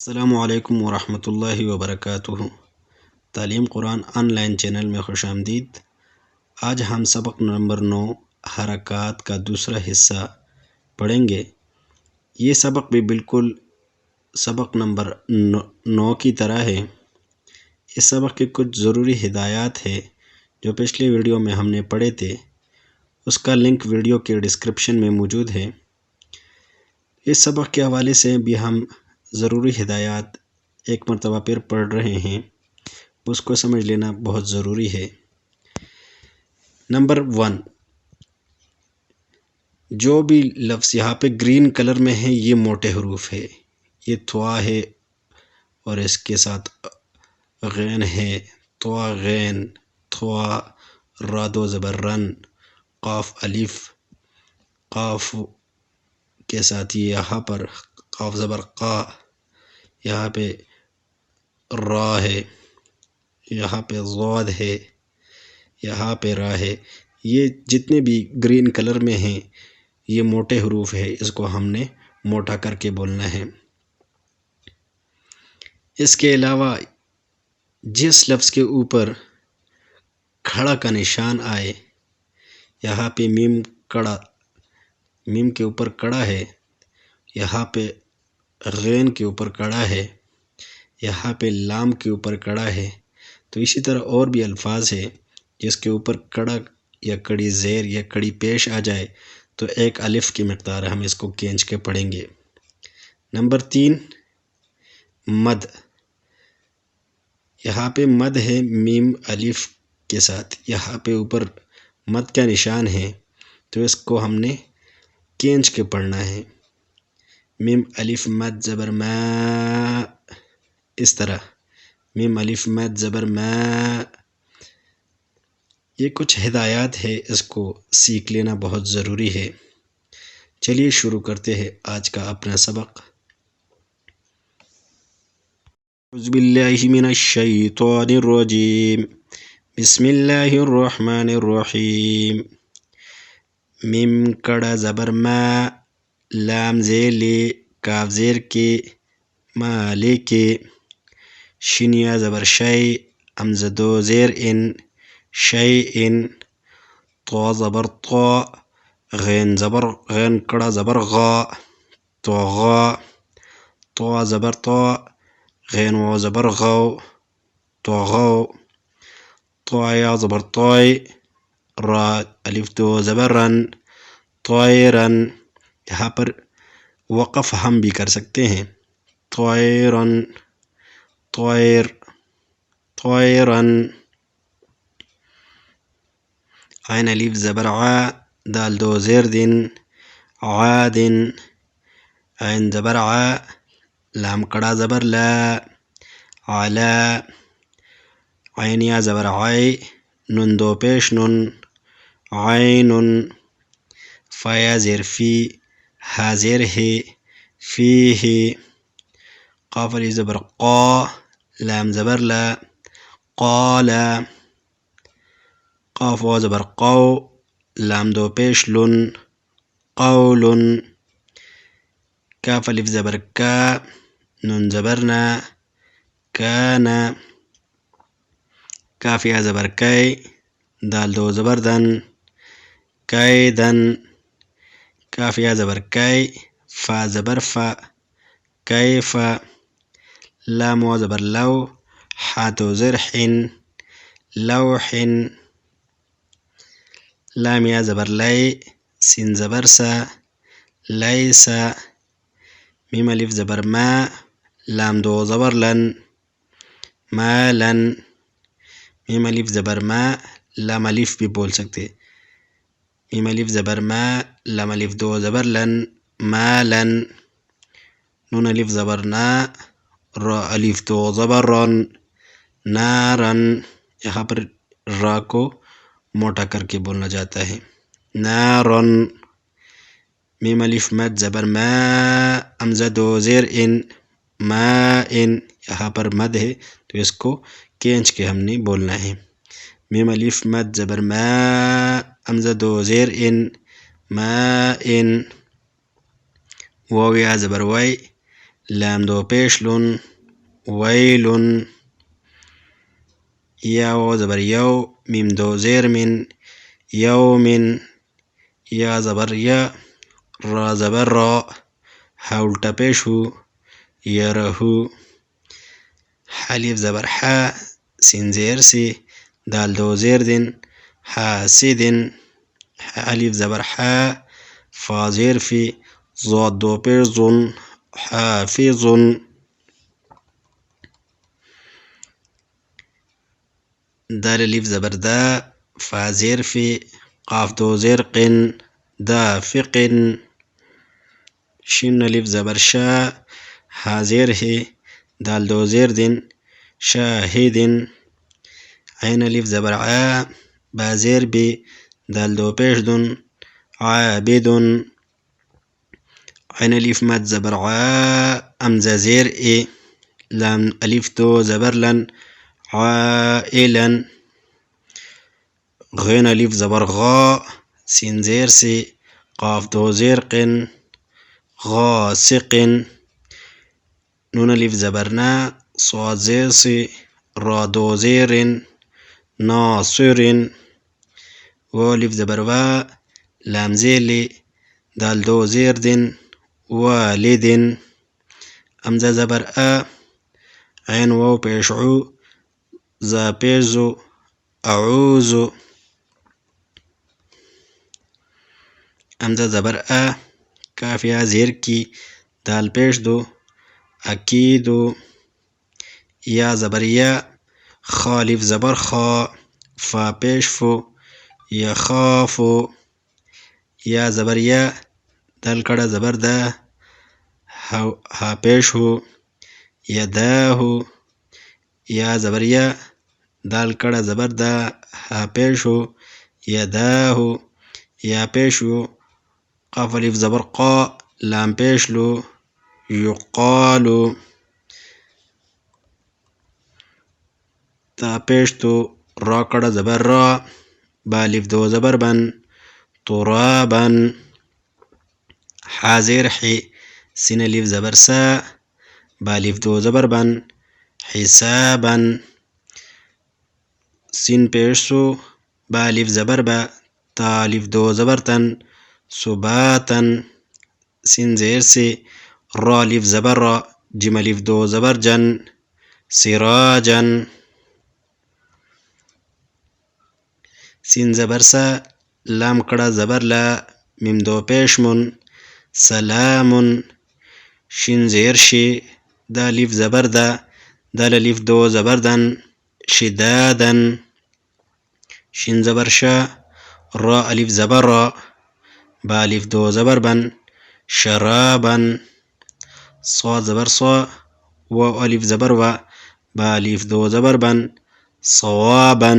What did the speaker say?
अस्सलामुअलैकुम वरहमतुल्लाहि वबरकातुहु। तालीम कुरान ऑनलाइन चैनल में खुश आमदीद। आज हम सबक नंबर 9 हरकत का दूसरा हिस्सा पढ़ेंगे। ये सबक भी बिल्कुल सबक नंबर 9 की तरह है। इस सबक के कुछ ज़रूरी हिदायत है जो पिछले वीडियो में हमने पढ़े थे। उसका लिंक वीडियो के डिस्क्रिप्शन में मौजूद है। इस सबक के हवाले से भी हम ज़रूरी हिदायत एक मरतबा फिर पढ़ रहे हैं, उसको समझ लेना बहुत ज़रूरी है। नंबर 1, जो भी लफ्ज़ यहाँ पे ग्रीन कलर में है ये मोटे हरूफ है। ये थवा है और इसके साथ गैन है। थवा गैन, थवा रादो ज़बर रन, काफ अलिफ, काफ के साथ ये यहाँ पर काफ ज़बर का, यहाँ पे रा है, यहाँ पे ज़ाद है, यहाँ पे रा है। ये जितने भी ग्रीन कलर में हैं ये मोटे हरूफ है, इसको हमने मोटा करके बोलना है। इसके अलावा जिस लफ्ज़ के ऊपर खड़ा का निशान आए, यहाँ पे मीम कड़ा, मीम के ऊपर कड़ा है, यहाँ पे गैन के ऊपर कड़ा है, यहाँ पे लाम के ऊपर कड़ा है, तो इसी तरह और भी अल्फाज है जिसके ऊपर कड़ा या कड़ी ज़ेर या कड़ी पेश आ जाए तो एक अलिफ की मकदार हम इसको खींच के पढ़ेंगे। नंबर 3, मद। यहाँ पे मद है मीम अलिफ के साथ, यहाँ पे ऊपर मद का निशान है तो इसको हमने खींच के पढ़ना है। मीम अलिफ मद ज़बर मा, इस तरह मीम अलिफ मद ज़बर मा। ये कुछ हिदायत है, इसको सीख लेना बहुत ज़रूरी है। चलिए शुरू करते हैं आज का अपना सबक। औज़ुबिल्लाहि मिनश शैतानिर रजीम, बिस्मिल्लाहिर रहमानिर रहीम। मीम कड़ा ज़बर मा, लाम ज़ेर ले, काफ ज़ेर के, माले के, शिनिया ज़बर शै, हमज़ा दो ज़ेर इन, शै इन, तो ज़बर तो, गैन ज़बर गैन कड़ा ज़बर गा, तो गा, तो ज़बर तो, गैन वाव ज़बर गौ, तो गौ, तो या ज़बर तोय, रा अलिफ दो ज़बर रन, तोयरन। यहाँ पर वक़फ़ हम भी कर सकते हैं। तोयरन, तोयर, तोयरन। आइन अलिफ ज़बर आ, दाल दो ज़ेर दिन, आदिन। आइन ज़बर आ, लाम कड़ा ज़बर ला, आला। आइन या ज़बर आय, नुन दो पेश नुन, आयनुन। फाया ज़ेर फी, हा ज़ेर है, फी है। काफ अलिफ ज़बर क़ा, लाम ज़बर ला, क़ाला। काफ वाव ज़बर क़ौ, लाम दो पेश लुन, क़ौलुन। काफ अलिफ ज़बर का, नुन ज़बर ना, काना। काफ या ज़बर कै, दाल दो ज़बर दन, कैदन। काफ या ज़बर कै, फा ज़बर फा, कैफा। लाम वाव ज़बर लौ, हा दो ज़ेर हिन, लौहिन। लाम या ज़बर लै, सिन ज़बर सा, लैसा। मीम अलिफ ज़बर मा, लाम दो ज़बर लन, मालन। मीम अलिफ ज़बर मा, लाम अलिफ भी बोल सकते। मीम अलिफ ज़बर मा, लाम अलिफ दो ज़बर लन, मालन। नून अलिफ ज़बर ना, रा अलिफ दो ज़बर रन, नारन। यहाँ पर रा को मोटा करके बोलना जाता है, नारन। मीम अलिफ मद ज़बर मा, हमज़ा दो ज़ेर इन, मा इन। यहाँ पर मद है तो इसको खींच के हमने बोलना है। मीम अलिफ मद ज़बर मा, हमज़ा दो ज़ेर इन, मा इन। वाव या ज़बर वाई, لام دو پیشلون ویلون. یا واو زبر یو، میم دو زیر من یومن. یا زبر یا، را زبر را، ها الٹا پیش هو یرهو. حلیف زبر حا، سین زیر سی، دال دو زیر دن حاسدن. حلیف زبر حا، فا زیر فی، ضاد دو پیش زن حافظن. دال الف زبر دا، فا زیر فی، قاف دو زیر قن دافقن. شین الف زبر شا، ها زیر هی، دال دو زیر دن شاهدن. عین الف زبر عا، با زیر بی، دال دو پیش دن عابدن. عین الف مد زبر عا، امزه زیر ای، لام الف دو زبر لن عائلا. غین الف زبر غا، سین زیر سی، قاف دو زیر قن غاسقن. نون الف زبر نا، صاد زیر سی، را دو زیر ناصر. واو الف زبر وا، لام زیر لی، دال دو زیر دن والدن. امزه زبر ا، عین واو پیش عو، زا پیش زو اعوذ. امزه زبر ا، کاف یا زیر کی، دال پیش دو اکیدو. یا زبر یا، خا الف زبر خا، فا پیش فو یخافو. یا زبر یا، دال کڑا زبر دا، ها پیش هو یداهو. یا زبر یا، دال کڑا زبر دا، ها پیش هو یداهو. یا پیش هو. قاف الف زبر قا، لام پیش لو یقالو. تا پیش تو، را کڑا زبر را، با الف دو زبر بن ترابا. حازر حي، سين الف زبر سا، با الف دو زبر بن حسابا. سين پیشو، با الف زبر با، تا الف دو زبر تن سباتا. سين زير سي، را الف زبر را، جم الف دو زبر جن سراجا. سين زبر سا، لام کڑا زبر لا، میم دو پیش من سلام. شین زیر شی، دا الف زبر دا، دال الف دو زبر دن شدادا. شین زبر شا، را الف زبر را، با الف دو زبر بن شرابا. صاد زبر صا، واو الف زبر و، با الف دو زبر بن صوابا.